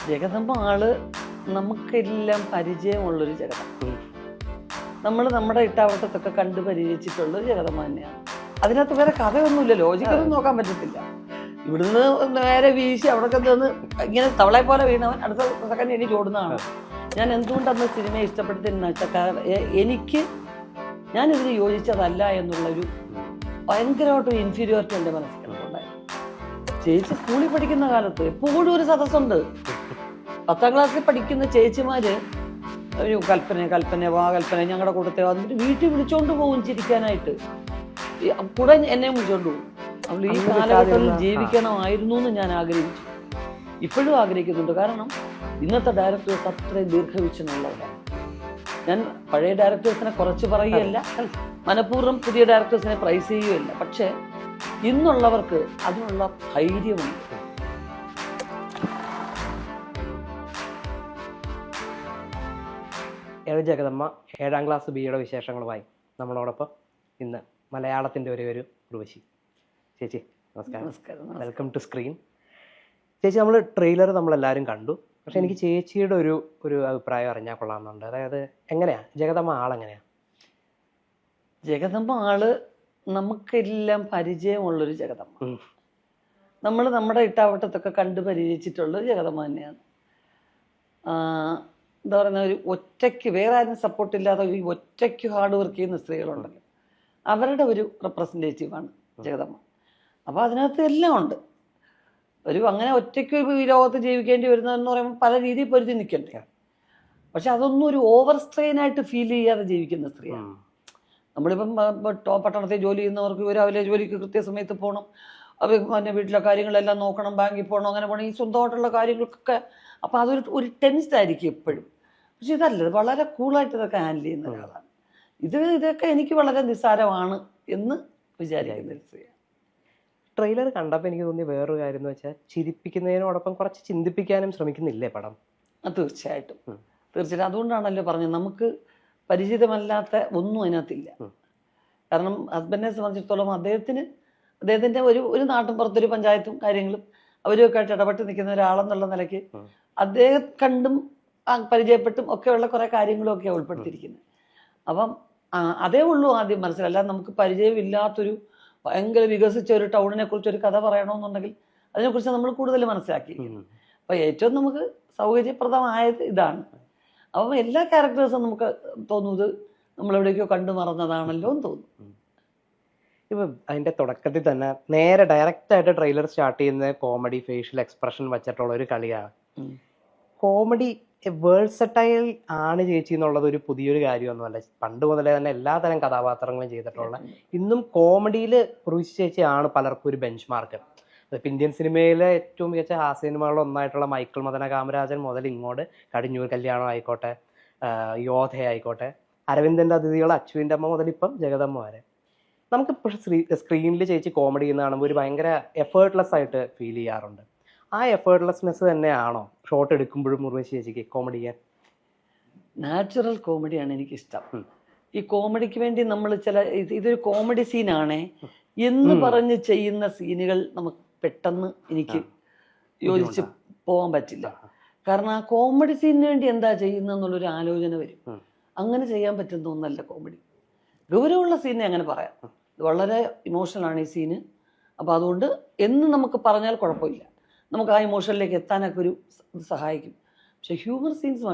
ജഗദമ്പ ആള് നമുക്കെല്ലാം പരിചയമുള്ളൊരു ജഗദം. നമ്മൾ നമ്മുടെ ഇട്ടാവട്ടത്തൊക്കെ കണ്ടു പരിചയിച്ചിട്ടുള്ള ജഗദമ്മ തന്നെയാണ്. അതിനകത്ത് വേറെ കഥയൊന്നുമില്ല, ലോജിക്കൊന്നും നോക്കാൻ പറ്റത്തില്ല. ഇവിടുന്ന് നേരെ വീശി അവിടെ നിന്ന് ഇങ്ങനെ തവളെ പോലെ വീണവൻ അടുത്ത സെക്കൻഡ് എനിക്ക് ഓടുന്നതാണ്. ഞാൻ എന്തുകൊണ്ട് അന്ന് സിനിമയെ ഇഷ്ടപ്പെടുത്തിയെന്ന് വെച്ചാൽ ഞാനിതിന് യോജിച്ചതല്ല എന്നുള്ളൊരു ഭയങ്കരമായിട്ടൊരു ഇൻഫീരിയോറിറ്റി എൻ്റെ മനസ്സിലുണ്ടായിരുന്നു. ചേച്ചി സ്കൂളിൽ പഠിക്കുന്ന കാലത്ത് എപ്പോഴും ഒരു സദസ്സുണ്ട്. 10ാം ക്ലാസ്സിൽ പഠിക്കുന്ന ചേച്ചിമാര് ഒരു കൽപ്പന വാ കൽപ്പന ഞങ്ങളുടെ കൂട്ടത്തെ വന്നിട്ട് വീട്ടിൽ വിളിച്ചോണ്ട് പോകും ചിരിക്കാനായിട്ട്. കൂടെ എന്നെ വിളിച്ചോണ്ട് പോകും. അവൾ ഈ കാലഘട്ടത്തിൽ ജീവിക്കണമായിരുന്നു എന്ന് ഞാൻ ആഗ്രഹിച്ചു, ഇപ്പോഴും ആഗ്രഹിക്കുന്നുണ്ട്. കാരണം ഇന്നത്തെ ഡയറക്ടേഴ്സ് അത്രയും ദീർഘവീക്ഷണമുള്ളവരാണ്. ഞാൻ പഴയ ഡയറക്ടേഴ്സിനെ കുറച്ച് പറയുകയല്ല, മനഃപൂർവ്വം പുതിയ ഡയറക്ടേഴ്സിനെ പ്രൈസ് ചെയ്യുകയല്ല. പക്ഷെ ഇന്നുള്ളവർക്ക് അതിനുള്ള ധൈര്യമുണ്ട്. ജഗദമ്മ 7ാം ക്ലാസ് ബിയുടെ വിശേഷങ്ങളുമായി നമ്മളോടൊപ്പം ഇന്ന് മലയാളത്തിൻ്റെ ഒരു ഉർവശി ചേച്ചി. നമസ്കാരം. Welcome to screen. ചേച്ചി, നമ്മൾ ട്രെയിലർ നമ്മളെല്ലാവരും കണ്ടു. പക്ഷെ എനിക്ക് ചേച്ചിയുടെ ഒരു അഭിപ്രായം അറിഞ്ഞാൽ കൊള്ളാമെന്നുണ്ട്. അതായത് എങ്ങനെയാ ജഗദമ്മ ആളെങ്ങനെയാ? ജഗദമ്മ ആള് നമുക്കെല്ലാം പരിചയമുള്ളൊരു ജഗദമ്മ. നമ്മൾ നമ്മുടെ ഇട്ടാവട്ടത്തൊക്കെ കണ്ടു പരിചയിച്ചിട്ടുള്ള ജഗദമ്മ തന്നെയാണ്. എന്താ പറയുന്ന ഒരു ഒറ്റയ്ക്ക് വേറെ ആരും സപ്പോർട്ടില്ലാതെ ഒരു ഒറ്റയ്ക്ക് ഹാർഡ് വർക്ക് ചെയ്യുന്ന സ്ത്രീകളുണ്ടല്ലോ, അവരുടെ ഒരു റെപ്രസെൻറ്റേറ്റീവാണ് ജഗദമ്മ. അപ്പോൾ അതിനകത്ത് എല്ലാം ഉണ്ട്. അങ്ങനെ ഒറ്റയ്ക്ക് ഈ ലോകത്ത് ജീവിക്കേണ്ടി വരുന്നതെന്ന് പറയുമ്പോൾ പല രീതിയിൽ പൊരുതി നിൽക്കണ്ടേ. പക്ഷെ അതൊന്നും ഒരു ഓവർ സ്ട്രെയിനായിട്ട് ഫീൽ ചെയ്യാതെ ജീവിക്കുന്ന സ്ത്രീയാണ്. നമ്മളിപ്പം പട്ടണത്തിൽ ജോലി ചെയ്യുന്നവർക്ക് രാവിലെ ജോലിക്ക് കൃത്യസമയത്ത് പോകണം, അവർ പിന്നെ വീട്ടിലെ കാര്യങ്ങളെല്ലാം നോക്കണം, ബാങ്കിൽ പോകണം, അങ്ങനെ പോകണം, ഈ സ്വന്തമായിട്ടുള്ള കാര്യങ്ങൾക്കൊക്കെ. അപ്പോൾ അതൊരു ടെൻസ്ഡ് ആയിരിക്കും എപ്പോഴും. പക്ഷെ ഇതല്ല, വളരെ കൂളായിട്ട് ഇതൊക്കെ ഹാൻഡിൽ ചെയ്യുന്ന ഒരാളാണ്. ഇതൊക്കെ എനിക്ക് വളരെ നിസ്സാരമാണ് എന്ന് വിചാരിക്കുന്ന ഒരു സ്ത്രീയാണ്. ട്രെയിലർ കണ്ടപ്പോൾ എനിക്ക് തോന്നിയ വേറൊരു കാര്യം എന്ന് വെച്ചാൽ ചിരിപ്പിക്കുന്നതിനോടൊപ്പം കുറച്ച് ചിന്തിപ്പിക്കാനും ശ്രമിക്കുന്നില്ലേ പടം? തീർച്ചയായിട്ടും. അതുകൊണ്ടാണല്ലോ പറഞ്ഞത്, നമുക്ക് പരിചിതമല്ലാത്ത ഒന്നും അതിനകത്തില്ല. കാരണം ഹസ്ബൻഡിനെ സംബന്ധിച്ചിടത്തോളം അദ്ദേഹത്തിൻ്റെ ഒരു നാട്ടും പുറത്തൊരു പഞ്ചായത്തും കാര്യങ്ങളും അവരുമൊക്കെ ആയിട്ട് ഇടപെട്ട് നിൽക്കുന്ന ഒരാളെന്നുള്ള നിലയ്ക്ക് അദ്ദേഹം കണ്ടും പരിചയപ്പെട്ടും ഒക്കെയുള്ള കുറേ കാര്യങ്ങളും ഒക്കെയാണ് ഉൾപ്പെടുത്തിയിരിക്കുന്നത്. അപ്പം അതേ ഉള്ളൂ ആദ്യം മനസ്സിലല്ലാതെ നമുക്ക് പരിചയമില്ലാത്തൊരു ഭയങ്കര വികസിച്ച ഒരു ടൗണിനെ കുറിച്ച് ഒരു കഥ പറയണമെന്നുണ്ടെങ്കിൽ അതിനെക്കുറിച്ച് നമ്മൾ കൂടുതൽ മനസ്സിലാക്കിയിരിക്കുന്നു. അപ്പം ഏറ്റവും നമുക്ക് സൗകര്യപ്രദമായത് ഇതാണ്. അപ്പം എല്ലാ ക്യാരക്ടേഴ്സും നമുക്ക് തോന്നുന്നത് നമ്മളെവിടേക്കോ കണ്ടു മറന്നതാണല്ലോ എന്ന് തോന്നും. ഇപ്പം അതിൻ്റെ തുടക്കത്തിൽ തന്നെ നേരെ ഡയറക്റ്റായിട്ട് ട്രെയിലർ സ്റ്റാർട്ട് ചെയ്യുന്ന കോമഡി ഫേഷ്യൽ എക്സ്പ്രഷൻ വെച്ചിട്ടുള്ള ഒരു കളിയാണ്. കോമഡി വേഴ്സറ്റൈൽ ആണ് ചേച്ചി എന്നുള്ളത് ഒരു പുതിയൊരു കാര്യമൊന്നുമല്ല. പണ്ട് മുതലേ തന്നെ എല്ലാതരം കഥാപാത്രങ്ങളും ചെയ്തിട്ടുള്ള, ഇന്നും കോമഡിയിൽ ഉർവശി ചേച്ചിയാണ് പലർക്കും ഒരു ബെഞ്ച് മാർക്ക്. അതിപ്പോൾ ഇന്ത്യൻ സിനിമയിലെ ഏറ്റവും മികച്ച ഹാസ്യനിമകളിലൊന്നായിട്ടുള്ള മൈക്കിൾ മദന കാമരാജൻ മുതൽ ഇങ്ങോട്ട് കടിഞ്ഞൂർ കല്യാണം ആയിക്കോട്ടെ, യോധ ആയിക്കോട്ടെ, അരവിന്ദൻ്റെ അതിഥികൾ, അച്ചുവിൻ്റെ അമ്മ മുതൽ ഇപ്പം ജഗദമ്മ വരെ, നമുക്കിപ്പോൾ സ്ക്രീനിൽ ചേച്ചി കോമഡി ചെയ്യുന്ന കാണുമ്പോൾ ഒരു ഭയങ്കര എഫേർട്ട്ലെസ് ആയിട്ട് ഫീൽ ചെയ്യാറുണ്ട്. ആ എഫേർട്ട്ലെസ്നെസ് തന്നെയാണോ ഷോട്ട് എടുക്കുമ്പോഴും ഉർവശി ചേച്ചിക്ക് കോമഡി ചെയ്യാൻ? നാച്ചുറൽ കോമഡിയാണ് എനിക്കിഷ്ടം. ഈ കോമഡിക്ക് വേണ്ടി നമ്മൾ ഇതൊരു കോമഡി സീനാണേ എന്ന് പറഞ്ഞ് ചെയ്യുന്ന സീനുകൾ നമുക്ക് പെട്ടെന്ന് എനിക്ക് യോജിച്ച് പോകാൻ പറ്റില്ല. കാരണം ആ കോമഡി സീനിന് വേണ്ടി എന്താ ചെയ്യുന്നതെന്നുള്ളൊരു ആലോചന വരും. അങ്ങനെ ചെയ്യാൻ പറ്റുന്ന ഒന്നല്ല കോമഡി. ഗൗരവമുള്ള സീനെ അങ്ങനെ പറയാം, വളരെ ഇമോഷണലാണ് ഈ സീന്. അപ്പോൾ അതുകൊണ്ട് എന്ന് നമുക്ക് പറഞ്ഞാൽ കുഴപ്പമില്ല, നമുക്ക് ആ ഇമോഷനിലേക്ക് എത്താനൊക്കെ ഒരു സഹായിക്കും. പക്ഷെ ഹ്യൂമർ സീൻസ്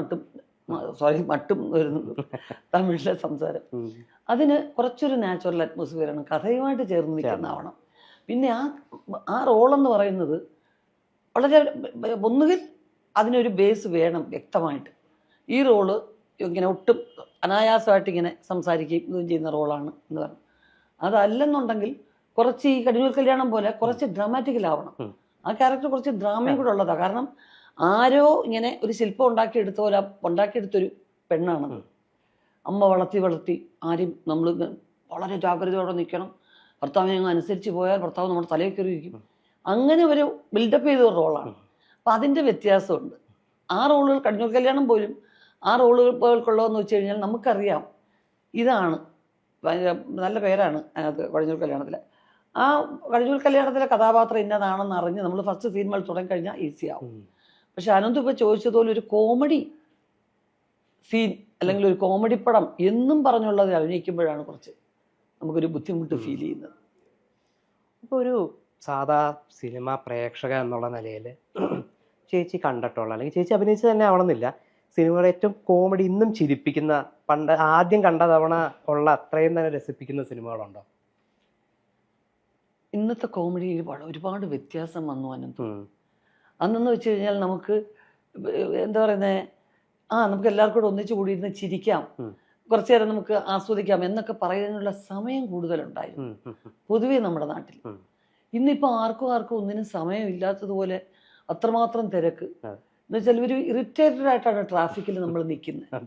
മട്ടും വരുന്നത് തമിഴിലെ സംസാരം, അതിന് കുറച്ചൊരു നാച്ചുറൽ അറ്റ്മോസ്ഫിയറാണ്, കഥയുമായിട്ട് ചേർന്ന് നിൽക്കുന്നതാവണം. പിന്നെ ആ റോളെന്ന് പറയുന്നത് വളരെ ഒന്നുകിൽ അതിനൊരു ബേസ് വേണം വ്യക്തമായിട്ട്. ഈ റോള് ഇങ്ങനെ ഒട്ടും അനായാസമായിട്ട് ഇങ്ങനെ സംസാരിക്കുകയും ഇതും ചെയ്യുന്ന റോളാണ് എന്ന് പറഞ്ഞു. അതല്ലെന്നുണ്ടെങ്കിൽ കുറച്ച് ഈ കടിഞ്ഞൂൽ കല്യാണം പോലെ കുറച്ച് ഡ്രാമാറ്റിക്കലാവണം. ആ ക്യാരക്ടർ കുറച്ച് ഡ്രാമയും കൂടെ ഉള്ളതാണ്. കാരണം ആരോ ഇങ്ങനെ ഒരു ശില്പം ഉണ്ടാക്കിയെടുത്തൊരു പെണ്ണാണത്. അമ്മ വളർത്തി ആരും നമ്മൾ വളരെ ജാഗ്രതയോടെ നിൽക്കണം, ഭർത്താവിനെ അങ്ങ് അനുസരിച്ച് പോയാൽ ഭർത്താവ് നമ്മുടെ തലയിൽ കയറിയിരിക്കും, അങ്ങനെ ഒരു ബിൽഡപ്പ് ചെയ്ത ഒരു റോളാണ്. അപ്പം അതിൻ്റെ വ്യത്യാസമുണ്ട്. ആ റോളുകൾ കടിഞ്ഞൂൽ കല്യാണം പോലും ആ റോളുകൾക്കുള്ളതെന്ന് വെച്ച് കഴിഞ്ഞാൽ നമുക്കറിയാം ഇതാണ് നല്ല പേരാണ് അതിനകത്ത് കടിഞ്ഞൂൽ കല്യാണത്തിലെ. ആ കടിഞ്ഞൂൽ കല്യാണത്തിലെ കഥാപാത്രം ഇന്നതാണെന്ന് അറിഞ്ഞ് നമ്മൾ ഫസ്റ്റ് സീൻ മുതൽ തുടങ്ങി കഴിഞ്ഞാൽ ഈസി ആവും. പക്ഷെ അനന്ത് ഇപ്പൊ ചോദിച്ചതുപോലെ ഒരു കോമഡി സീൻ അല്ലെങ്കിൽ ഒരു കോമഡി പടം എന്നും പറഞ്ഞുള്ളത് അഭിനയിക്കുമ്പോഴാണ് കുറച്ച് നമുക്കൊരു ബുദ്ധിമുട്ട് ഫീൽ ചെയ്യുന്നത്. ഇപ്പോൾ ഒരു സാധാ സിനിമ പ്രേക്ഷക എന്നുള്ള നിലയിൽ ചേച്ചി കണ്ടിട്ടുള്ള അല്ലെങ്കിൽ ചേച്ചി അഭിനയിച്ച് തന്നെ ആവണമെന്നില്ല, സിനിമയുടെ ഏറ്റവും കോമഡി ഇന്നും ചിരിപ്പിക്കുന്ന, പണ്ട് ആദ്യം കണ്ട തവണ ഉള്ള അത്രയും തന്നെ രസിപ്പിക്കുന്ന സിനിമകളുണ്ടോ? ഇന്നത്തെ കോമഡിയിൽ ഒരുപാട് വ്യത്യാസം വന്നു അനന്ത്. അന്നെന്ന് വെച്ച് കഴിഞ്ഞാൽ നമുക്ക് എന്താ പറയുന്നത്, നമുക്ക് എല്ലാവർക്കും കൂടെ ഒന്നിച്ചു കൂടിയിരുന്ന് ചിരിക്കാം, കുറച്ചു നേരം നമുക്ക് ആസ്വദിക്കാം എന്നൊക്കെ പറയുന്നതിനുള്ള സമയം കൂടുതലുണ്ടായിരുന്നു പൊതുവേ നമ്മുടെ നാട്ടിൽ. ഇന്നിപ്പോൾ ആർക്കും ഒന്നിനും സമയമില്ലാത്തതുപോലെ അത്രമാത്രം തിരക്ക് എന്ന് വെച്ചാൽ ഒരു ഇറിറ്റേറ്റഡ് ആയിട്ടാണ് ട്രാഫിക്കിൽ നമ്മൾ നിൽക്കുന്നത്.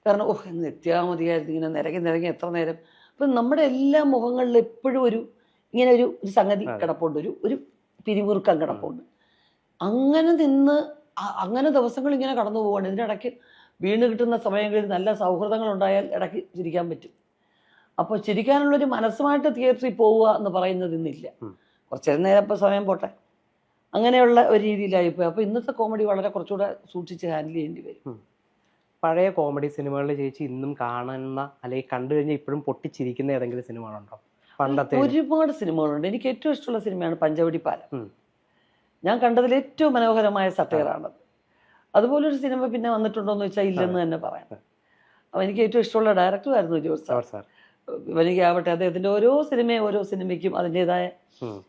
കാരണം എന്ന് എത്തിയാൽ മതിയായിരുന്നു, ഇങ്ങനെ നിരങ്ങി എത്ര നേരം. അപ്പം നമ്മുടെ എല്ലാ മുഖങ്ങളിലും എപ്പോഴും ഇങ്ങനെ ഒരു സംഗതി കിടപ്പുണ്ട്, ഒരു പിരിമുറുക്കം കിടപ്പുണ്ട്. അങ്ങനെ ദിവസങ്ങൾ ഇങ്ങനെ കടന്നു പോവുകയാണ്. ഇതിനിടയ്ക്ക് വീണ് കിട്ടുന്ന സമയങ്ങളിൽ നല്ല സൗഹൃദങ്ങൾ ഉണ്ടായാൽ ഇടയ്ക്ക് ചിരിക്കാൻ പറ്റും. അപ്പോൾ ചിരിക്കാനുള്ളൊരു മനസ്സുമായിട്ട് തിയേറ്ററിൽ പോവുക എന്ന് പറയുന്നത് ഇന്നില്ല. കുറച്ചു നേരം ഇപ്പോൾ സമയം പോട്ടെ അങ്ങനെയുള്ള ഒരു രീതിയിലായിപ്പോയി. അപ്പോൾ ഇന്നത്തെ കോമഡി വളരെ കുറച്ചുകൂടെ സൂക്ഷിച്ച് ഹാൻഡിൽ ചെയ്യേണ്ടി വരും. പഴയ കോമഡി സിനിമകളിൽ ചേച്ചി ഇന്നും കാണുന്ന അല്ലെങ്കിൽ കണ്ടു കഴിഞ്ഞാൽ ഇപ്പോഴും പൊട്ടിച്ചിരിക്കുന്ന ഏതെങ്കിലും സിനിമകളുണ്ടോ? പണ്ടത്തെ ഒരുപാട് സിനിമകളുണ്ട്. എനിക്ക് ഏറ്റവും ഇഷ്ടമുള്ള സിനിമയാണ് പഞ്ചവടിപ്പാലം. ഞാൻ കണ്ടതിൽ ഏറ്റവും മനോഹരമായ സട്ടയറാണത്. അതുപോലൊരു സിനിമ പിന്നെ വന്നിട്ടുണ്ടോ എന്ന് വെച്ചാൽ ഇല്ലെന്ന് തന്നെ പറയാം. അപ്പോൾ എനിക്ക് ഏറ്റവും ഇഷ്ടമുള്ള ഡയറക്ടറായിരുന്നു ജോർജ് സാർ. എനിക്കാവട്ടെ അദ്ദേഹത്തിൻ്റെ ഓരോ സിനിമയ്ക്കും അതിൻ്റെതായ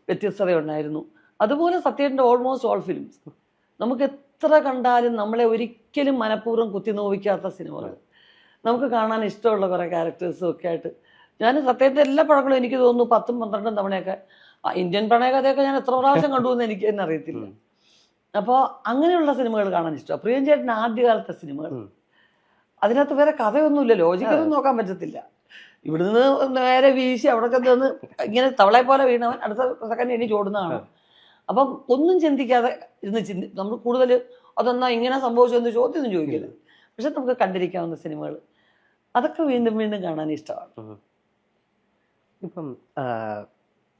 വ്യത്യസ്തത ഉണ്ടായിരുന്നു. അതുപോലെ സത്യേട്ടൻ്റെ ഓൾമോസ്റ്റ് ഓൾ ഫിലിംസ് നമുക്ക് എത്ര കണ്ടാലും നമ്മളെ ഒരിക്കലും മനഃപൂർവ്വം കുത്തി നോവിക്കാത്ത സിനിമകൾ, നമുക്ക് കാണാൻ ഇഷ്ടമുള്ള കുറേ ക്യാരക്ടേഴ്സും ഒക്കെ ആയിട്ട്. ഞാൻ സത്യേട്ടൻ്റെ എല്ലാ പടങ്ങളും എനിക്ക് തോന്നുന്നു 10ഉം 12ഉം തവണയൊക്കെ, ഇന്ത്യൻ പ്രണയകഥയൊക്കെ ഞാൻ എത്ര പ്രാവശ്യം കണ്ടു എന്ന് എനിക്ക് തന്നെ അറിയത്തില്ല. അപ്പോൾ അങ്ങനെയുള്ള സിനിമകൾ കാണാൻ ഇഷ്ടമാണ്. പ്രിയൻ ചേട്ടൻ ആദ്യകാലത്തെ സിനിമകൾ, അതിനകത്ത് വേറെ കഥയൊന്നുമില്ല, ലോജിക്കൊന്നും നോക്കാൻ പറ്റത്തില്ല. ഇവിടുന്ന് നേരെ വീശി അവിടെ നിന്ന് ഇങ്ങനെ തവളയെ പോലെ വീണവൻ അടുത്ത സെക്കൻഡ് ഇനി ചോടുന്നതാണ്. അപ്പം ഒന്നും ചിന്തിക്കാതെ നമ്മൾ കൂടുതൽ അതെന്നാ ഇങ്ങനെ സംഭവിച്ചെന്ന് ചോദ്യമൊന്നും ചോദിക്കില്ല. പക്ഷെ നമുക്ക് കണ്ടിരിക്കാവുന്ന സിനിമകൾ അതൊക്കെ വീണ്ടും വീണ്ടും കാണാൻ ഇഷ്ടമാണ്. ഇപ്പം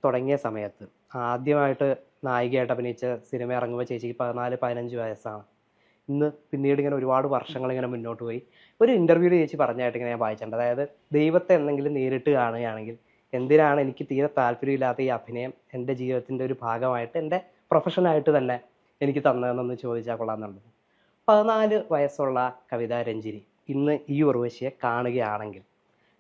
തുടങ്ങിയ സമയത്ത് ആദ്യമായിട്ട് നായികയായിട്ട് അഭിനയിച്ച സിനിമ ഇറങ്ങുമ്പോൾ ചേച്ചിക്ക് 14-15 വയസ്സാണ്. ഇന്ന് പിന്നീട് ഇങ്ങനെ ഒരുപാട് വർഷങ്ങൾ ഇങ്ങനെ മുന്നോട്ട് പോയി. ഒരു ഇൻ്റർവ്യൂവിൽ ചേച്ചി പറഞ്ഞായിട്ട് ഇങ്ങനെ ഞാൻ വായിച്ചിട്ടുണ്ട്, അതായത് ദൈവത്തെ എന്തെങ്കിലും നേരിട്ട് കാണുകയാണെങ്കിൽ എന്തിനാണ് എനിക്ക് തീരെ താല്പര്യമില്ലാത്ത ഈ അഭിനയം എൻ്റെ ജീവിതത്തിൻ്റെ ഒരു ഭാഗമായിട്ട് എൻ്റെ പ്രൊഫഷനായിട്ട് തന്നെ എനിക്ക് തന്നതെന്നൊന്ന് ചോദിച്ചാൽ കൊള്ളാമെന്നുള്ളത്. 14 വയസ്സുള്ള കവിതാ രഞ്ജിനി ഇന്ന് ഈ ഉർവശിയെ കാണുകയാണെങ്കിൽ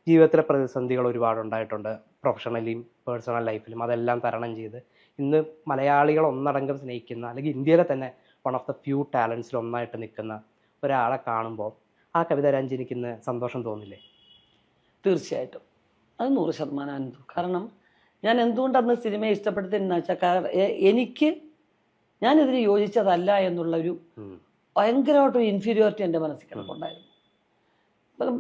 ജീവിതത്തിലെ പ്രതിസന്ധികൾ ഒരുപാടുണ്ടായിട്ടുണ്ട്, പ്രൊഫഷണലിയും പേഴ്സണൽ ലൈഫിലും. അതെല്ലാം തരണം ചെയ്ത് ഇന്ന് മലയാളികൾ ഒന്നടങ്കം സ്നേഹിക്കുന്ന അല്ലെങ്കിൽ ഇന്ത്യയിലെ തന്നെ വൺ ഓഫ് ദ ഫ്യൂ ടാലൻസിൽ ഒന്നായിട്ട് നിൽക്കുന്ന ഒരാളെ കാണുമ്പോൾ ആ കവിതാ രഞ്ജിനിക്ക് ഇന്ന് സന്തോഷം തോന്നില്ലേ? തീർച്ചയായിട്ടും, അത് 100% കാരണം ഞാൻ എന്തുകൊണ്ട് അന്ന് സിനിമയെ ഇഷ്ടപ്പെടുത്തിയെന്ന് വെച്ചാൽ ഞാനിതിന് യോജിച്ചതല്ല എന്നുള്ളൊരു ഭയങ്കരമായിട്ടൊരു ഇൻഫീരിയോറിറ്റി എൻ്റെ മനസ്സിൽ കിടപ്പുണ്ടായിരുന്നു.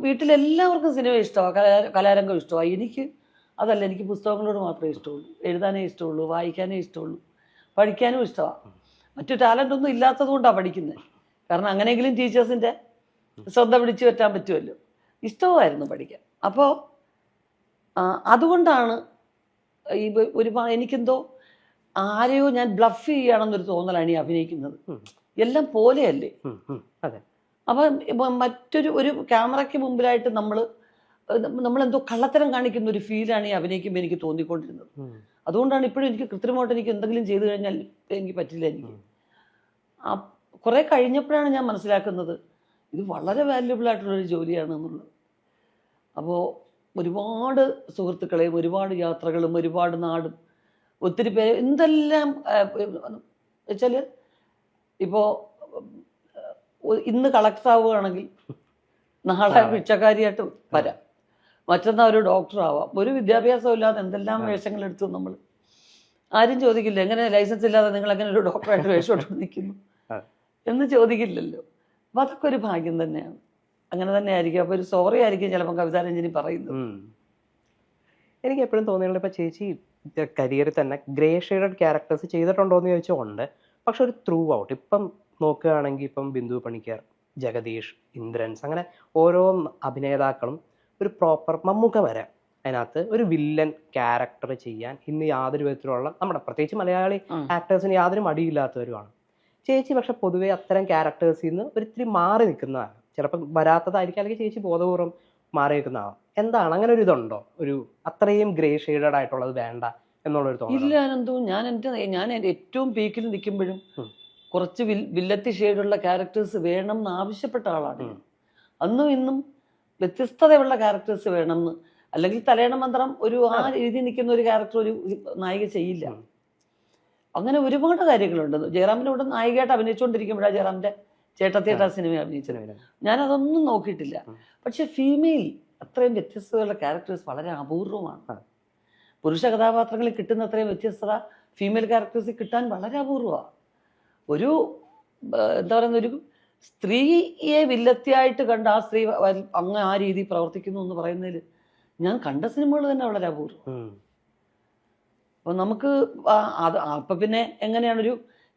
വീട്ടിലെല്ലാവർക്കും സിനിമ ഇഷ്ടമാണ്, കലാരംഗം ഇഷ്ടമാണ്. എനിക്ക് അതല്ല, എനിക്ക് പുസ്തകങ്ങളോട് മാത്രമേ ഇഷ്ടമുള്ളൂ, എഴുതാനേ ഇഷ്ടമുള്ളൂ, വായിക്കാനേ ഇഷ്ടമുള്ളൂ, പഠിക്കാനും ഇഷ്ടമാണ്. മറ്റു ടാലൻ്റ് ഒന്നും ഇല്ലാത്തത് കൊണ്ടാണ് പഠിക്കുന്നത്. കാരണം അങ്ങനെയെങ്കിലും ടീച്ചേഴ്സിൻ്റെ ശ്രദ്ധ പിടിച്ചു പറ്റാൻ പറ്റുമല്ലോ. ഇഷ്ടമായിരുന്നു പഠിക്കാൻ. അപ്പോൾ അതുകൊണ്ടാണ് ഒരുപാട് എനിക്കെന്തോ ആരെയോ ഞാൻ ബ്ലഫ് ചെയ്യുകയാണെന്നൊരു തോന്നലാണ് ഈ അഭിനയിക്കുന്നത്. എല്ലാം പോലെയല്ലേ. അപ്പം ഒരു ക്യാമറയ്ക്ക് മുമ്പിലായിട്ട് നമ്മളെന്തോ കള്ളത്തരം കാണിക്കുന്ന ഒരു ഫീലാണ് ഈ അഭിനയിക്കുമ്പോൾ എനിക്ക് തോന്നിക്കൊണ്ടിരുന്നത്. അതുകൊണ്ടാണ് ഇപ്പോഴും എനിക്ക് കൃത്രിമമായിട്ട് എനിക്ക് എന്തെങ്കിലും ചെയ്തു കഴിഞ്ഞാൽ എനിക്ക് പറ്റില്ല. കുറെ കഴിഞ്ഞപ്പോഴാണ് ഞാൻ മനസ്സിലാക്കുന്നത് ഇത് വളരെ വാല്യുബിൾ ആയിട്ടുള്ളൊരു ജോലിയാണ് എന്നുള്ളത്. അപ്പോൾ ഒരുപാട് സുഹൃത്തുക്കളെയും ഒരുപാട് യാത്രകളും ഒരുപാട് നാടും ഒത്തിരി പേര് എന്തെല്ലാം വെച്ചാൽ ഇപ്പോൾ ഇന്ന് കളക്ടർ ആവുകയാണെങ്കിൽ നാളെ പിച്ചക്കാരിയായിട്ട് വരാം, മറ്റന്നാൾ ഒരു ഡോക്ടർ ആവാം. ഒരു വിദ്യാഭ്യാസം ഇല്ലാതെ എന്തെല്ലാം വേഷങ്ങൾ എടുത്തു നമ്മൾ. ആരും ചോദിക്കില്ല എങ്ങനെ ലൈസൻസ് ഇല്ലാതെ നിങ്ങൾ എങ്ങനെ ഒരു ഡോക്ടറായിട്ട് വേഷമിട്ട് നിൽക്കുന്നു എന്ന് ചോദിക്കില്ലല്ലോ. അപ്പം അതൊക്കെ ഒരു ഭാഗ്യം തന്നെയാണ്. അങ്ങനെ തന്നെ ആയിരിക്കും. അപ്പോൾ ഒരു സോറി ആയിരിക്കും ചിലപ്പോൾ കവിതാ രഞ്ജിനി പറയുന്നത്. എനിക്ക് എപ്പോഴും തോന്നിയുള്ളത് ഇപ്പം ചേച്ചി കരിയറിൽ തന്നെ ഗ്രേ ഷെയ്ഡഡ് ക്യാരക്ടേഴ്സ് ചെയ്തിട്ടുണ്ടോ എന്ന് ചോദിച്ചാൽ ഉണ്ട്. പക്ഷെ ഒരു ത്രൂ ഔട്ട് ഇപ്പം നോക്കുകയാണെങ്കിൽ ഇപ്പം ബിന്ദു പണിക്കർ, ജഗദീഷ്, ഇന്ദ്രൻസ്, അങ്ങനെ ഓരോ അഭിനേതാക്കളും ഒരു പ്രോപ്പർ മമ്മൂക്ക വരെ അതിനകത്ത് ഒരു വില്ലൻ ക്യാരക്ടർ ചെയ്യാൻ ഇന്ന് യാതൊരു വിധത്തിലുള്ള നമ്മുടെ പ്രത്യേകിച്ച് മലയാളി ആക്ടേഴ്സിന് യാതൊരു മടിയില്ലാത്തവരുമാണ്. ചേച്ചി പക്ഷെ പൊതുവേ അത്തരം ക്യാരക്ടേഴ്സിൽ നിന്ന് ഒരിത്തിരി മാറി നിൽക്കുന്നതാണ്. ചിലപ്പോൾ വരാത്തതായിരിക്കും, അല്ലെങ്കിൽ ചേച്ചി ബോധപൂർവ്വം മാറി നിൽക്കുന്നതാണ്. എന്താണ് അങ്ങനെ ഒരു ഇതുണ്ടോ, ഒരു അത്രയും ഗ്രേ ഷെയ്ഡഡ് ആയിട്ടുള്ളത് വേണ്ട എന്നുള്ളൊരു തോന്നൽ? ഇല്ല അനന്തു, ഞാൻ എൻ്റെ ഏറ്റവും പീക്കിൽ നിൽക്കുമ്പോഴും കുറച്ച് വില്ലത്തി ഷെയ്ഡുള്ള ക്യാരക്ടേഴ്സ് വേണം എന്ന് ആവശ്യപ്പെട്ട ആളാണ് ഞാൻ. അന്നും ഇന്നും വ്യത്യസ്തതയുള്ള ക്യാരക്ടേഴ്സ് വേണമെന്ന്, അല്ലെങ്കിൽ തലയണ മന്ത്രം ഒരു ആ രീതി നിൽക്കുന്ന ഒരു ക്യാരക്ടർ ഒരു നായിക ചെയ്യില്ല. അങ്ങനെ ഒരുപാട് കാര്യങ്ങളുണ്ട്. ജയറാമിന്റെ കൂടെ നായികയായിട്ട് അഭിനയിച്ചുകൊണ്ടിരിക്കുമ്പോഴാണ് ജയറാമിന്റെ ചേട്ടത്തിയേട്ട സിനിമ അഭിനയിച്ചത്. ഞാനതൊന്നും നോക്കിയിട്ടില്ല. പക്ഷെ ഫീമെയിൽ അത്രയും വ്യത്യസ്തതയുള്ള ക്യാരക്ടേഴ്സ് വളരെ അപൂർവമാണ്. പുരുഷ കഥാപാത്രങ്ങളിൽ കിട്ടുന്ന അത്രയും വ്യത്യസ്തത ഫീമെയിൽ ക്യാരക്ടേഴ്സിൽ കിട്ടാൻ വളരെ അപൂർവമാണ്. ഒരു എന്താ പറയുന്ന, ഒരു സ്ത്രീയെ വില്ലത്തിയായിട്ട് കണ്ട് ആ സ്ത്രീ അങ്ങ് ആ രീതി പ്രവർത്തിക്കുന്നു എന്ന് പറയുന്നതിൽ ഞാൻ കണ്ട സിനിമകൾ തന്നെ വളരെ അപൂർവം. അപ്പൊ നമുക്ക് അത് അപ്പൊ പിന്നെ എങ്ങനെയാണൊരു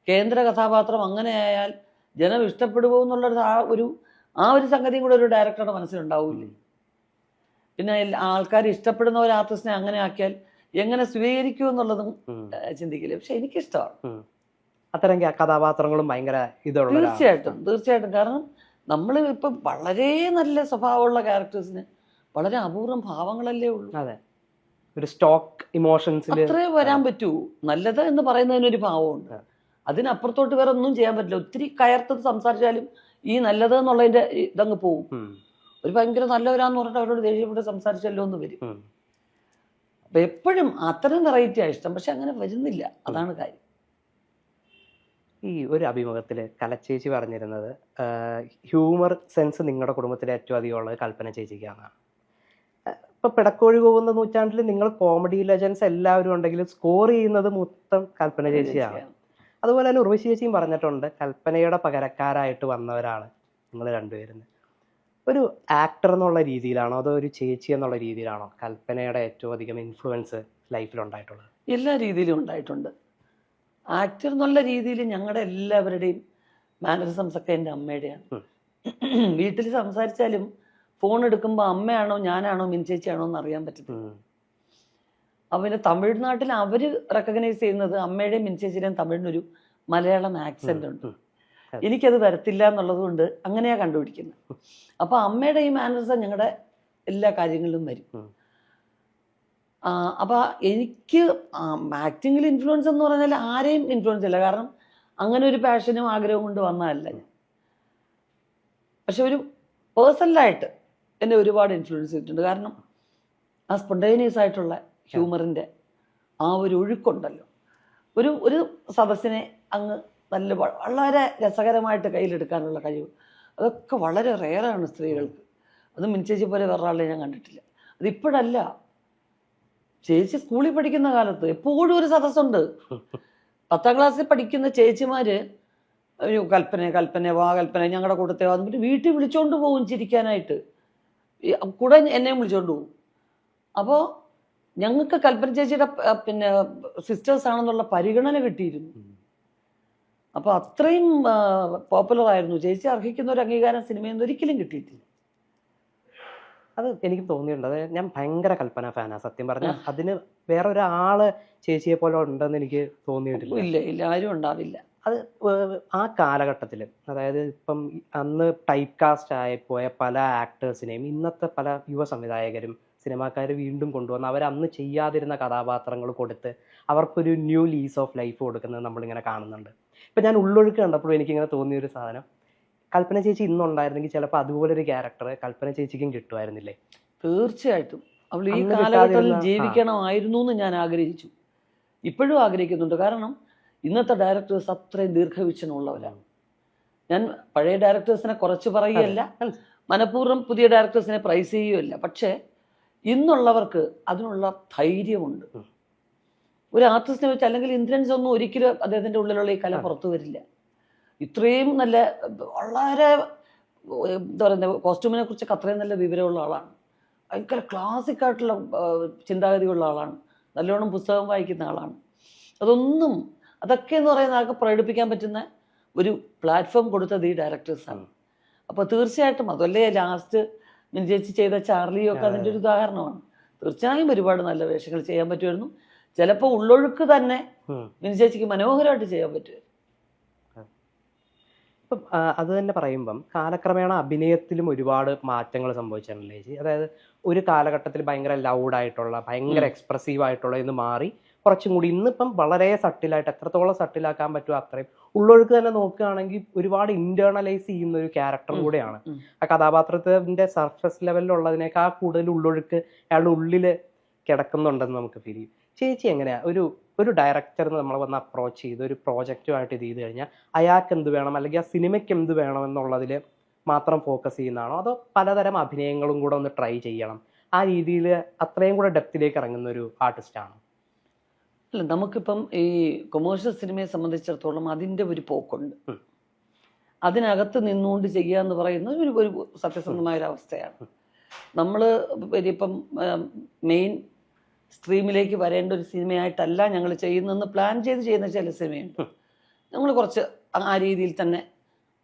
കേന്ദ്ര കഥാപാത്രം അങ്ങനെ ആയാൽ ജനം ഇഷ്ടപ്പെടുമോ എന്നുള്ളത് ആ ഒരു സംഗതിയും കൂടെ ഒരു ഡയറക്ടറുടെ മനസ്സിലുണ്ടാവില്ലേ. പിന്നെ ആൾക്കാർ ഇഷ്ടപ്പെടുന്ന ഒരു ആർട്ടിസ്റ്റിനെ അങ്ങനെ ആക്കിയാൽ എങ്ങനെ സ്വീകരിക്കൂ എന്നുള്ളതും ചിന്തിക്കില്ല. പക്ഷെ എനിക്കിഷ്ടമാണ് അത്തരം കഥാപാത്രങ്ങളും ഭയങ്കര ഇതുള്ള. തീർച്ചയായിട്ടും. കാരണം നമ്മൾ ഇപ്പം വളരെ നല്ല സ്വഭാവമുള്ള ക്യാരക്ടേഴ്സിന് വളരെ അപൂർവം ഭാവങ്ങളല്ലേ ഉള്ളൂ. അതെ, ഒരു സ്റ്റോക്ക് ഇമോഷൻസിൽ അത്രേ വരാൻ പറ്റൂ. നല്ലത് എന്ന് പറയുന്നതിനൊരു ഭാവമുണ്ട്, അതിനപ്പുറത്തോട്ട് വേറെ ഒന്നും ചെയ്യാൻ പറ്റില്ല. ഒത്തിരി കയർത്തത് സംസാരിച്ചാലും ഈ നല്ലത് എന്നുള്ളതിന്റെ ഇതങ്ങ് പോവും. ഒരു ഭയങ്കര നല്ലവരാന്ന് പറഞ്ഞിട്ട് അവരോട് ദേഷ്യപ്പെട്ട് സംസാരിച്ചല്ലോ എന്ന് വരും. അപ്പൊ എപ്പോഴും അത്തരം വെറൈറ്റിയാണ് ഇഷ്ടം. പക്ഷെ അങ്ങനെ വരുന്നില്ല, അതാണ് കാര്യം. ഈ ഒരു അഭിമുഖത്തിൽ കലച്ചേച്ചി പറഞ്ഞിരുന്നത് ഹ്യൂമർ സെൻസ് നിങ്ങളുടെ കുടുംബത്തിലെ ഏറ്റവും അധികം ഉള്ളത് കൽപ്പന ചേച്ചിക്കാണ്. ഇപ്പൊ പിടക്കോഴി പോകുന്ന നൂറ്റാണ്ടിൽ നിങ്ങൾ കോമഡി ലെജൻസ് എല്ലാവരും ഉണ്ടെങ്കിലും സ്കോർ ചെയ്യുന്നത് മൊത്തം കൽപ്പന ചേച്ചിയാണ്. അതുപോലെ തന്നെ ഉർവശി ചേച്ചിയും പറഞ്ഞിട്ടുണ്ട്, കൽപ്പനയുടെ പകരക്കാരായിട്ട് വന്നവരാണ് നിങ്ങൾ രണ്ടുപേരും. ഒരു ആക്ടർ എന്നുള്ള രീതിയിലാണോ അതോ ഒരു ചേച്ചി എന്നുള്ള രീതിയിലാണോ കൽപ്പനയുടെ ഏറ്റവും അധികം ഇൻഫ്ലുവൻസ് ലൈഫിലുണ്ടായിട്ടുള്ളത്? എല്ലാ രീതിയിലും ഉണ്ടായിട്ടുണ്ട്. ആക്ടർ എന്നുള്ള രീതിയിൽ ഞങ്ങളുടെ എല്ലാവരുടെയും മാനറിസംസ് ഒക്കെ എൻ്റെ അമ്മയുടെയാണ്. വീട്ടിൽ സംസാരിച്ചാലും ഫോൺ എടുക്കുമ്പോൾ അമ്മയാണോ ഞാനാണോ മിൻചേച്ചിയാണോ എന്ന് അറിയാൻ പറ്റത്തില്ല. അപ്പൊ പിന്നെ തമിഴ്നാട്ടിൽ അവര് റെക്കഗ്നൈസ് ചെയ്യുന്നത് അമ്മയുടെയും മിൻചേച്ചിയുടെയും തമിഴിനൊരു മലയാളം ആക്സെന്റ് ഉണ്ട്. എനിക്കത് വരത്തില്ല എന്നുള്ളത് കൊണ്ട് അങ്ങനെയാ കണ്ടുപിടിക്കുന്നത്. അപ്പൊ അമ്മയുടെ ഈ മാനറിസം ഞങ്ങളുടെ എല്ലാ കാര്യങ്ങളിലും വരും. അപ്പൊ എനിക്ക് ആക്ടിങ്ങിൽ ഇൻഫ്ലുവൻസ് എന്ന് പറഞ്ഞാൽ ആരെയും ഇൻഫ്ലുവൻസ് ഇല്ല. കാരണം അങ്ങനെ ഒരു പാഷനും ആഗ്രഹവും കൊണ്ട് വന്നതല്ല ഞാൻ. പക്ഷെ ഒരു പേഴ്സണലായിട്ട് എന്നെ ഒരുപാട് ഇൻഫ്ലുവൻസ് ചെയ്തിട്ടുണ്ട്. കാരണം ആ സ്പോണ്ടേനിയസ് ആയിട്ടുള്ള ഹ്യൂമറിൻ്റെ ആ ഒരു ഒഴുക്കുണ്ടല്ലോ, ഒരു സദസ്സിനെ അങ്ങ് വളരെ രസകരമായിട്ട് കയ്യിലെടുക്കാനുള്ള കഴിവ്, അതൊക്കെ വളരെ റെയറാണ് സ്ത്രീകൾക്ക്. അത് മിൻചേച്ചി പോലെ വേറൊരാളെ ഞാൻ കണ്ടിട്ടില്ല. അതിപ്പോഴല്ല, ചേച്ചി സ്കൂളിൽ പഠിക്കുന്ന കാലത്ത് എപ്പോഴും ഒരു സദസ്സുണ്ട്. 10ാം ക്ലാസ്സിൽ പഠിക്കുന്ന ചേച്ചിമാര് കൽപ്പന വാ കൽപ്പന ഞങ്ങളുടെ കൂട്ടത്തെ വാ എന്നിട്ട് വീട്ടിൽ വിളിച്ചോണ്ട് പോകും ചിരിക്കാനായിട്ട്. കൂടെ എന്നെയും വിളിച്ചോണ്ട് പോകും. അപ്പോൾ ഞങ്ങൾക്ക് കൽപ്പന ചേച്ചിയുടെ പിന്നെ സിസ്റ്റേഴ്സ് ആണെന്നുള്ള പരിഗണന കിട്ടിയിരുന്നു. അപ്പോൾ അത്രയും പോപ്പുലർ ആയിരുന്നു. ചേച്ചി അർഹിക്കുന്ന ഒരു അംഗീകാരം സിനിമയിൽ നിന്ന് ഒരിക്കലും കിട്ടിയിട്ടില്ല. അത് എനിക്ക് തോന്നിയിട്ടുണ്ട്. അത് ഞാൻ ഭയങ്കര കൽപ്പന ഫാനാണ് സത്യം പറഞ്ഞാൽ. അതിന് വേറെ ഒരാള് ചേച്ചിയെ പോലെ ഉണ്ടെന്ന് എനിക്ക് തോന്നിയിട്ടില്ല. ഇല്ല, ആരും ഉണ്ടാവില്ല. അത് ആ കാലഘട്ടത്തിൽ, അതായത് ഇപ്പം അന്ന് ടൈപ്പ് കാസ്റ്റ് ആയിപ്പോയ പല ആക്ടേഴ്സിനെയും ഇന്നത്തെ പല യുവ സംവിധായകരും സിനിമാക്കാർ വീണ്ടും കൊണ്ടുവന്ന് അവരന്ന് ചെയ്യാതിരുന്ന കഥാപാത്രങ്ങൾ കൊടുത്ത് അവർക്കൊരു ന്യൂ ലീസ് ഓഫ് ലൈഫ് കൊടുക്കുന്നത് നമ്മളിങ്ങനെ കാണുന്നുണ്ട്. ഇപ്പം ഞാൻ ഉള്ളൊഴുക്ക് കണ്ടപ്പോഴും എനിക്കിങ്ങനെ തോന്നിയൊരു സാധനം, കൽപ്പന ചേച്ചി ഇന്നുണ്ടായിരുന്നെങ്കിൽ ചിലപ്പോൾ അതുപോലൊരു ക്യാരക്ടർ കൽപ്പന ചേച്ചിക്കും കിട്ടുമായിരുന്നില്ലേ? തീർച്ചയായിട്ടും. അവൾ ഈ കാലഘട്ടത്തിൽ ജീവിക്കണമായിരുന്നു എന്ന് ഞാൻ ആഗ്രഹിച്ചു, ഇപ്പോഴും ആഗ്രഹിക്കുന്നുണ്ട്. കാരണം ഇന്നത്തെ ഡയറക്ടേഴ്സ് അത്രയും ദീർഘവീക്ഷണമുള്ളവരാണ്. ഞാൻ പഴയ ഡയറക്ടേഴ്സിനെ കുറച്ച് പറയുകയല്ല, മനഃപൂർവ്വം പുതിയ ഡയറക്ടേഴ്സിനെ പ്രൈസ് ചെയ്യുകയല്ല. പക്ഷേ ഇന്നുള്ളവർക്ക് അതിനുള്ള ധൈര്യമുണ്ട്. ഒരു ആർട്ടിസ്റ്റിനെ വെച്ച് അല്ലെങ്കിൽ ഇന്ദ്രൻസ് ഒന്നും ഒരിക്കലും അദ്ദേഹത്തിൻ്റെ ഉള്ളിലുള്ള ഈ കല പുറത്തു വരില്ല. ഇത്രയും നല്ല വളരെ എന്താ പറയുന്നത്, കോസ്റ്റ്യൂമിനെ കുറിച്ചൊക്കെ അത്രയും നല്ല വിവരമുള്ള ആളാണ്. ഭയങ്കര ക്ലാസിക്കായിട്ടുള്ള ചിന്താഗതിയുള്ള ആളാണ്. നല്ലോണം പുസ്തകം വായിക്കുന്ന ആളാണ്. അതൊക്കെ എന്ന് പറയുന്ന ആൾക്ക് പ്രകടിപ്പിക്കാൻ പറ്റുന്ന ഒരു പ്ലാറ്റ്ഫോം കൊടുത്തത് ഈ ഡയറക്ടേഴ്സാണ്. അപ്പോൾ തീർച്ചയായിട്ടും അതല്ലേ ലാസ്റ്റ് മിൻചേച്ചി ചെയ്ത ചാർലിയും ഒക്കെ അതിൻ്റെ ഒരു ഉദാഹരണമാണ്. തീർച്ചയായും ഒരുപാട് നല്ല വേഷങ്ങൾ ചെയ്യാൻ പറ്റുമായിരുന്നു. ചിലപ്പോൾ ഉള്ളൊഴുക്ക് തന്നെ മിൻചേച്ചിക്ക് മനോഹരമായിട്ട് ചെയ്യാൻ പറ്റുമായിരുന്നു. ഇപ്പം അത് തന്നെ പറയുമ്പം കാലക്രമേണ അഭിനയത്തിലും ഒരുപാട് മാറ്റങ്ങൾ സംഭവിച്ചിട്ടുണ്ടല്ലേ ചേച്ചി? അതായത് ഒരു കാലഘട്ടത്തിൽ ഭയങ്കര ലൗഡായിട്ടുള്ള ഭയങ്കര എക്സ്പ്രസീവ് ആയിട്ടുള്ള ഇത് മാറി കുറച്ചും കൂടി ഇന്നിപ്പം വളരെ സട്ടിലായിട്ട് എത്രത്തോളം സട്ടിലാക്കാൻ പറ്റുമോ അത്രയും ഉള്ളൊഴുക്ക് തന്നെ നോക്കുകയാണെങ്കിൽ ഒരുപാട് ഇന്റേണലൈസ് ചെയ്യുന്ന ഒരു ക്യാരക്ടർ കൂടെയാണ്. ആ കഥാപാത്രത്തിന്റെ സർഫസ് ലെവലിലുള്ളതിനേക്കാൾ കൂടുതൽ ഉള്ളൊഴുക്ക് അയാളുടെ ഉള്ളിൽ കിടക്കുന്നുണ്ടെന്ന് നമുക്ക് ഫീൽ ചെയ്യും. ചേച്ചി എങ്ങനെയാ ഒരു ഡയറക്ടർ നമ്മൾ വന്ന് അപ്രോച്ച് ചെയ്ത് ഒരു പ്രോജക്റ്റുമായിട്ട് ഇത് ചെയ്ത് കഴിഞ്ഞാൽ അയാൾക്ക് എന്ത് വേണം അല്ലെങ്കിൽ ആ സിനിമയ്ക്ക് എന്ത് വേണം എന്നുള്ളതിൽ മാത്രം ഫോക്കസ് ചെയ്യുന്നതാണോ അതോ പലതരം അഭിനയങ്ങളും കൂടെ ഒന്ന് ട്രൈ ചെയ്യണം ആ രീതിയിൽ അത്രയും കൂടെ ഡെപ്തിലേക്ക് ഇറങ്ങുന്ന ഒരു ആർട്ടിസ്റ്റാണോ? അല്ല, നമുക്കിപ്പം ഈ കൊമേഴ്ഷ്യൽ സിനിമയെ സംബന്ധിച്ചിടത്തോളം അതിൻ്റെ ഒരു പോക്കുണ്ട്. അതിനകത്ത് നിന്നുകൊണ്ട് ചെയ്യുക എന്ന് പറയുന്നത് ഒരു സത്യസന്ധമായ ഒരു അവസ്ഥയാണ്. നമ്മൾ ഇപ്പം മെയിൻ സ്ട്രീമിലേക്ക് വരേണ്ട ഒരു സിനിമയായിട്ടല്ല ഞങ്ങൾ ചെയ്യുന്നതെന്ന് പ്ലാൻ ചെയ്ത് ചെയ്യുന്ന ചില സിനിമയുണ്ട്. ഞങ്ങൾ കുറച്ച് ആ രീതിയിൽ തന്നെ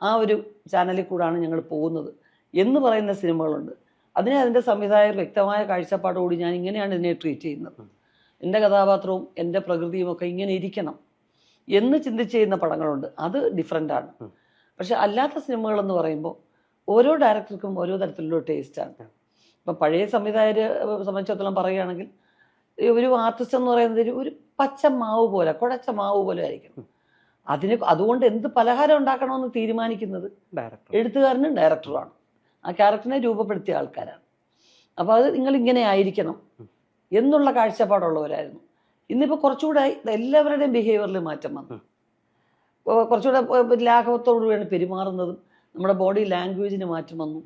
ആ ഒരു ചാനലിൽ കൂടാണ് ഞങ്ങൾ പോകുന്നത് എന്ന് പറയുന്ന സിനിമകളുണ്ട്. അതിൻ്റെ സംവിധായകർ വ്യക്തമായ കാഴ്ചപ്പാടോടി ഞാൻ ഇങ്ങനെയാണ് ഇതിനെ ട്രീറ്റ് ചെയ്യുന്നത്, എൻ്റെ കഥാപാത്രവും എൻ്റെ പ്രകൃതിയും ഒക്കെ ഇങ്ങനെ ഇരിക്കണം എന്ന് ചിന്തിച്ച് ചെയ്യുന്ന പടങ്ങളുണ്ട്. അത് ഡിഫറെൻ്റാണ്. പക്ഷെ അല്ലാത്ത സിനിമകളെന്ന് പറയുമ്പോൾ ഓരോ ഡയറക്ടർക്കും ഓരോ തരത്തിലുള്ള ടേസ്റ്റാണ്. ഇപ്പം പഴയ സംവിധായകരെ സംബന്ധിച്ചിടത്തോളം പറയുകയാണെങ്കിൽ ഒരു ആർട്ടിസ്റ്റ് എന്ന് പറയുന്നത് ഒരു പച്ച മാവ് പോലെ കുഴച്ച മാവ് പോലെ ആയിരിക്കണം. അതുകൊണ്ട് എന്ത് പലഹാരം ഉണ്ടാക്കണമെന്ന് തീരുമാനിക്കുന്നത് എഴുത്തുകാരനും ഡയറക്ടറുമാണ്. ആ ക്യാരക്ടറിനെ രൂപപ്പെടുത്തിയ ആൾക്കാരാണ്. അപ്പോൾ അത് നിങ്ങൾ ഇങ്ങനെ ആയിരിക്കണം എന്നുള്ള കാഴ്ചപ്പാടുള്ളവരായിരുന്നു. ഇന്നിപ്പോൾ കുറച്ചുകൂടെ എല്ലാവരുടെയും ബിഹേവിയറിൽ മാറ്റം വന്നു. കുറച്ചുകൂടെ ലാഘവത്തോടുകൂടിയാണ് പെരുമാറുന്നതും നമ്മുടെ ബോഡി ലാംഗ്വേജിന് മാറ്റം വന്നു.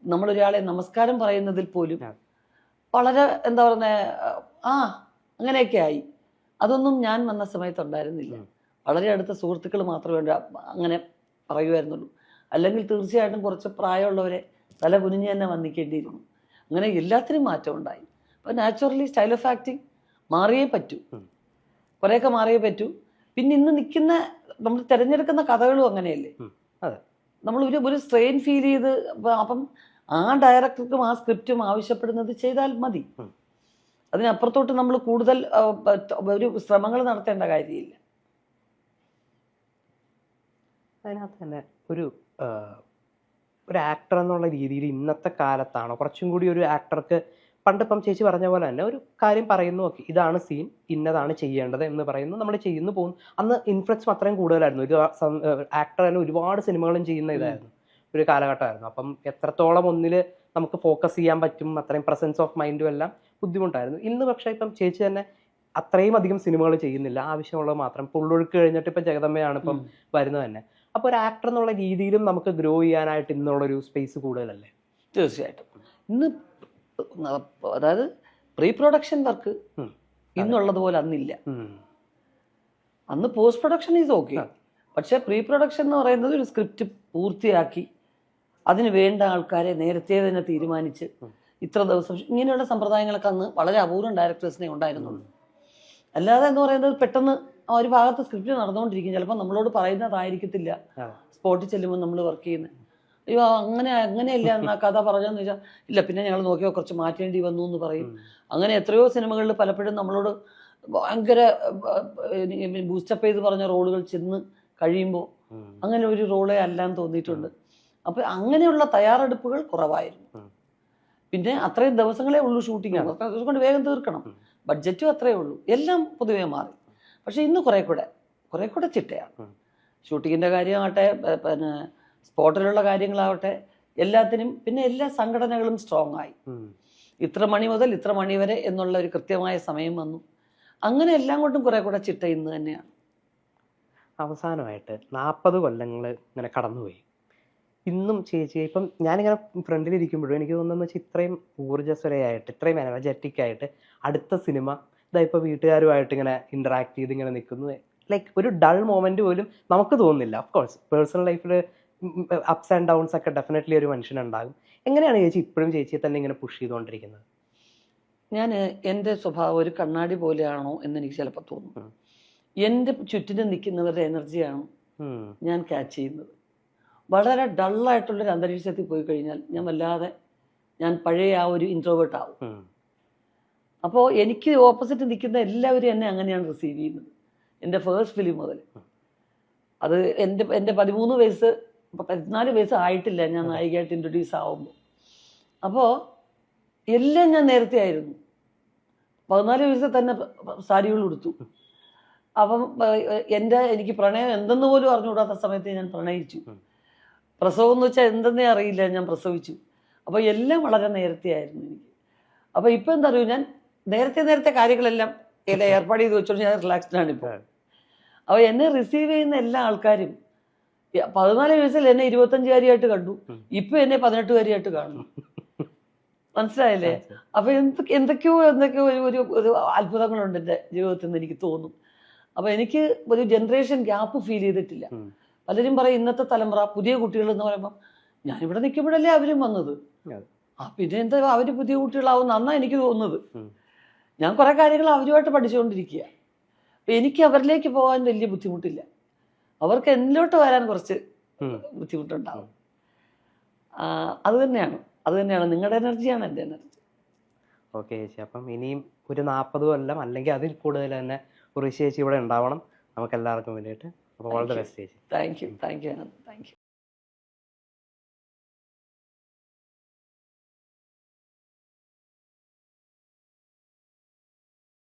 നമ്മളൊരാളെ നമസ്കാരം പറയുന്നതിൽ പോലും വളരെ എന്താ പറയുന്നത് അങ്ങനെയൊക്കെ ആയി. അതൊന്നും ഞാൻ വന്ന സമയത്ത് ഉണ്ടായിരുന്നില്ല. വളരെ അടുത്ത സുഹൃത്തുക്കൾ മാത്രമേ അങ്ങനെ പറയുമായിരുന്നുള്ളൂ. അല്ലെങ്കിൽ തീർച്ചയായിട്ടും കുറച്ച് പ്രായമുള്ളവരെ തല കുനിഞ്ഞ് തന്നെ വന്നിക്കേണ്ടിയിരുന്നു. അങ്ങനെ എല്ലാത്തിനും മാറ്റം ഉണ്ടായി. അപ്പോൾ നാച്ചുറലി സ്റ്റൈൽ ഓഫ് ആക്ടിങ് മാറിയേ പറ്റൂ, കുറേയൊക്കെ മാറിയേ പറ്റൂ. പിന്നെ ഇന്ന് നിൽക്കുന്ന നമ്മൾ തിരഞ്ഞെടുക്കുന്ന കഥകളും അങ്ങനെയല്ലേ. നമ്മൾ ഒരു സ്ട്രെയിൻ ഫീൽ ചെയ്ത് അപ്പം ആ ഡയറക്ടർക്കും ആ സ്ക്രിപ്റ്റും ആവശ്യപ്പെടുന്നത് ചെയ്താൽ മതി. അതിനപ്പുറത്തോട്ട് നമ്മൾ കൂടുതൽ ഒരു ശ്രമങ്ങൾ നടത്തേണ്ട കാര്യമില്ല. അതിനകത്ത് തന്നെ ഒരു ആക്ടർ എന്നുള്ള രീതിയിൽ ഇന്നത്തെ കാലത്താണോ കുറച്ചും കൂടി ഒരു ആക്ടർക്ക് പണ്ടിപ്പം ചേച്ചി പറഞ്ഞ പോലെ തന്നെ ഒരു കാര്യം പറയുന്നു, ഓക്കെ ഇതാണ് സീൻ, ഇന്നതാണ് ചെയ്യേണ്ടത് എന്ന് പറയുന്നു, നമ്മൾ ചെയ്യുന്നു പോകുന്നു. അന്ന് ഇൻഫ്ലുവൻസ് അത്രയും കൂടുതലായിരുന്നു. ഒരു ആക്ടർ തന്നെ ഒരുപാട് സിനിമകളും ചെയ്യുന്ന ഇതായിരുന്നു, ഒരു കാലഘട്ടമായിരുന്നു. അപ്പം എത്രത്തോളം ഒന്നിൽ നമുക്ക് ഫോക്കസ് ചെയ്യാൻ പറ്റും അത്രയും പ്രസൻസ് ഓഫ് മൈൻഡും എല്ലാം ബുദ്ധിമുട്ടായിരുന്നു. ഇന്ന് പക്ഷേ ഇപ്പം ചേച്ചി തന്നെ അത്രയും അധികം സിനിമകൾ ചെയ്യുന്നില്ല, ആവശ്യമുള്ളത് മാത്രം. പുള്ളൊഴുക്ക് കഴിഞ്ഞിട്ട് ഇപ്പം ജഗദമ്മയാണ് ഇപ്പം വരുന്നത് തന്നെ. അപ്പോൾ ഒരു ആക്ടർ എന്നുള്ള രീതിയിലും നമുക്ക് ഗ്രോ ചെയ്യാനായിട്ട് ഇന്നുള്ളൊരു സ്പേസ് കൂടുതലല്ലേ? തീർച്ചയായിട്ടും. ഇന്ന് അതായത് പ്രീ പ്രൊഡക്ഷൻ വർക്ക് ഇന്നുള്ളതുപോലെ അന്നില്ല. അന്ന് പോസ്റ്റ് പ്രൊഡക്ഷൻ ഈസ് ഓക്കെ, പക്ഷെ പ്രീ പ്രൊഡക്ഷൻ എന്ന് പറയുന്നത് ഒരു സ്ക്രിപ്റ്റ് പൂർത്തിയാക്കി അതിന് വേണ്ട ആൾക്കാരെ നേരത്തെ തന്നെ തീരുമാനിച്ച് ഇത്ര ദിവസം ഇങ്ങനെയുള്ള സമ്പ്രദായങ്ങളൊക്കെ അന്ന് വളരെ അപൂർവം ഡയറക്ടേഴ്സിനെ ഉണ്ടായിരുന്നുള്ളൂ. അല്ലാതെ എന്ന് പറയുന്നത് പെട്ടെന്ന് ആ ഒരു ഭാഗത്ത് സ്ക്രിപ്റ്റ് നടന്നുകൊണ്ടിരിക്കും. ചിലപ്പോൾ നമ്മളോട് പറയുന്നതായിരിക്കത്തില്ല സ്പോട്ടിൽ ചെല്ലുമ്പോൾ നമ്മൾ വർക്ക് ചെയ്യുന്നത്. അയ്യോ അങ്ങനെയല്ല എന്നാ കഥ പറഞ്ഞെന്ന് വെച്ചാൽ ഇല്ല, പിന്നെ ഞങ്ങൾ നോക്കിയോ കുറച്ച് മാറ്റേണ്ടി വന്നു എന്ന് പറയും. അങ്ങനെ എത്രയോ സിനിമകളിൽ പലപ്പോഴും നമ്മളോട് ഭയങ്കര ബൂസ്റ്റപ്പ് ചെയ്ത് പറഞ്ഞ റോളുകൾ ചെന്ന് കഴിയുമ്പോൾ അങ്ങനെ ഒരു റോളേ അല്ലാന്ന് തോന്നിയിട്ടുണ്ട്. അപ്പോൾ അങ്ങനെയുള്ള തയ്യാറെടുപ്പുകൾ കുറവായിരുന്നു. പിന്നെ അത്രയും ദിവസങ്ങളേ ഉള്ളൂ ഷൂട്ടിംഗ്, അതുകൊണ്ട് വേഗം തീർക്കണം, ബഡ്ജറ്റും അത്രയേ ഉള്ളൂ. എല്ലാം പൊതുവേ മാറി. പക്ഷെ ഇന്ന് കുറെ കൂടെ ചിട്ടയാണ്. ഷൂട്ടിങ്ങിൻ്റെ കാര്യമാകട്ടെ, പിന്നെ സ്പോട്ടിലുള്ള കാര്യങ്ങളാവട്ടെ, എല്ലാത്തിനും. പിന്നെ എല്ലാ സംഘടനകളും സ്ട്രോങ് ആയി. ഇത്ര മണി മുതൽ ഇത്ര മണി വരെ എന്നുള്ള ഒരു കൃത്യമായ സമയം വന്നു. അങ്ങനെ എല്ലാം കൊണ്ടും കുറെ കൂടെ ചിട്ട ഇന്ന് തന്നെയാണ്. അവസാനമായിട്ട് 40 കൊല്ലങ്ങൾ ഇങ്ങനെ കടന്നുപോയി. ഇന്നും ചേച്ചി ഇപ്പം ഞാനിങ്ങനെ ഫ്രണ്ടിലിരിക്കുമ്പോഴും എനിക്ക് തോന്നുന്നത് വെച്ചാൽ ഇത്രയും ഊർജ്ജസ്വലയായിട്ട് ഇത്രയും എനർജറ്റിക് ആയിട്ട് അടുത്ത സിനിമ ഇതാ ഇപ്പോൾ വീട്ടുകാരുമായിട്ട് ഇങ്ങനെ ഇൻറ്ററാക്ട് ചെയ്ത് ഇങ്ങനെ നിൽക്കുന്നു. ലൈക്ക് ഒരു ഡൾ മൊമെന്റ് പോലും നമുക്ക് തോന്നുന്നില്ല. ഓഫ് കോഴ്സ് പേഴ്സണൽ ലൈഫിൽ അപ്സ് ആൻഡ് ഡൗൺസ് ഒക്കെ ഡെഫിനറ്റ്ലി ഒരു മനുഷ്യനുണ്ടാകും. എങ്ങനെയാണ് ചേച്ചി ഇപ്പോഴും ചേച്ചിയെ തന്നെ ഇങ്ങനെ പുഷ് ചെയ്തുകൊണ്ടിരിക്കുന്നത്? ഞാൻ എൻ്റെ സ്വഭാവം ഒരു കണ്ണാടി പോലെയാണോ എന്ന് എനിക്ക് ചിലപ്പോൾ തോന്നും. എൻ്റെ ചുറ്റിനും നിൽക്കുന്നവരുടെ എനർജിയാണ് ഞാൻ ക്യാച്ച് ചെയ്യുന്നത്. വളരെ ഡള്ളായിട്ടുള്ളൊരു അന്തരീക്ഷത്തിൽ പോയി കഴിഞ്ഞാൽ ഞാൻ പഴയ ആ ഒരു ഇൻട്രോവേർട്ട് ആവും. അപ്പോൾ എനിക്ക് ഓപ്പോസിറ്റ് നിൽക്കുന്ന എല്ലാവരും എന്നെ അങ്ങനെയാണ് റിസീവ് ചെയ്യുന്നത്. എൻ്റെ ഫേസ്റ്റ് ഫിലിം മുതൽ അത് എൻ്റെ 13 വയസ്സ് ഇപ്പം 14 വയസ്സ് ആയിട്ടില്ല ഞാൻ നായികയായിട്ട് ഇൻട്രൊഡ്യൂസ് ആവുമ്പോൾ. അപ്പോൾ എല്ലാം ഞാൻ നേരത്തെ ആയിരുന്നു. 14 വയസ്സിൽ തന്നെ സാരികൾ ഉടുത്തു. അപ്പം എനിക്ക് പ്രണയം എന്തെന്ന് പോലും അറിഞ്ഞുകൂടാത്ത സമയത്ത് ഞാൻ പ്രണയിച്ചു. പ്രസവം എന്ന് വെച്ചാൽ എന്തെന്നേ അറിയില്ല, ഞാൻ പ്രസവിച്ചു. അപ്പോൾ എല്ലാം വളരെ നേരത്തെ ആയിരുന്നു എനിക്ക്. അപ്പോൾ ഇപ്പം എന്താ അറിയൂ, ഞാൻ നേരത്തെ കാര്യങ്ങളെല്ലാം ഏർപ്പാട് ചെയ്ത് വെച്ചോണ്ട് ഞാൻ റിലാക്സ്ഡ് ആണ് ഇപ്പോൾ. അപ്പോൾ എന്നെ റിസീവ് ചെയ്യുന്ന എല്ലാ ആൾക്കാരും 14 വയസ്സിൽ എന്നെ 25-കാരിയായിട്ട് കണ്ടു, ഇപ്പൊ എന്നെ 18-കാരിയായിട്ട് കാണുന്നു. മനസ്സിലായില്ലേ? അപ്പൊ എന്തൊക്കെയോ ഒരു അത്ഭുതങ്ങളുണ്ട് എൻ്റെ ജീവിതത്തിൽ നിന്ന് എനിക്ക് തോന്നും. അപ്പൊ എനിക്ക് ഒരു ജനറേഷൻ ഗ്യാപ്പ് ഫീൽ ചെയ്തിട്ടില്ല. പലരും പറയും ഇന്നത്തെ തലമുറ പുതിയ കുട്ടികൾ എന്ന് പറയുമ്പോൾ ഞാനിവിടെ നിൽക്കുമ്പോഴല്ലേ അവരും വന്നത്, പിന്നെ എന്താ അവര് പുതിയ കുട്ടികളാവും എന്നാ എനിക്ക് തോന്നുന്നത്. ഞാൻ കുറെ കാര്യങ്ങൾ അവരുമായിട്ട് പഠിച്ചുകൊണ്ടിരിക്കുക. അപ്പൊ എനിക്ക് അവരിലേക്ക് പോകാൻ വലിയ ബുദ്ധിമുട്ടില്ല, അവർക്ക് എന്നിലോട്ട് വരാൻ കുറച്ച് ബുദ്ധിമുട്ടുണ്ടാവും. അത് തന്നെയാണ് നിങ്ങളുടെ എനർജിയാണ് എൻ്റെ എനർജി. ഓക്കെ ചേച്ചി, അപ്പം ഇനിയും ഒരു 40 കൊല്ലം അല്ലെങ്കിൽ അതിൽ കൂടുതൽ തന്നെ ഉർവശി ചേച്ചി ഇവിടെ ഉണ്ടാവണം നമുക്ക് എല്ലാവർക്കും വേണ്ടിയിട്ട്. അപ്പോൾ ഓൾ ദി ബെസ്റ്റ് ചേച്ചി. Thank you.